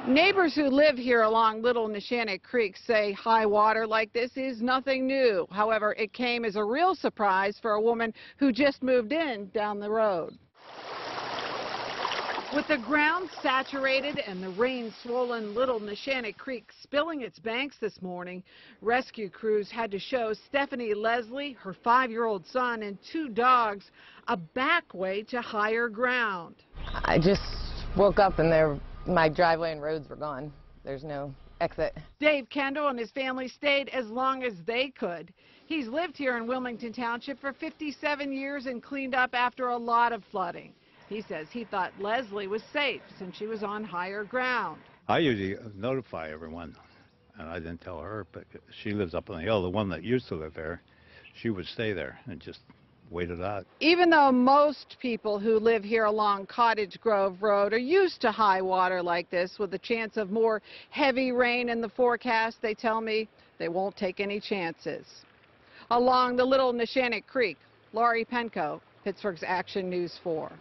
Neighbors who live here along Little Neshannock Creek say high water like this is nothing new. However, it came as a real surprise for a woman who just moved in down the road. With the ground saturated and the rain-swollen Little Neshannock Creek spilling its banks this morning, rescue crews had to show Stephanie Leslie, her 5-year-old son, and 2 dogs a back way to higher ground. I just woke up and my driveway and roads were gone. There's no exit. Dave Kendall and his family stayed as long as they could. He's lived here in Wilmington Township for 57 years and cleaned up after a lot of flooding. He says he thought Leslie was safe since she was on higher ground. I usually notify everyone, and I didn't tell her, but she lives up on the hill. The one that used to live there, she would stay there and just wait it out. Even though most people who live here along Cottage Grove Road are used to high water like this, with the chance of more heavy rain in the forecast, they tell me they won't take any chances. Along the Little Neshannock Creek, Laurie Penco, Pittsburgh's Action News 4.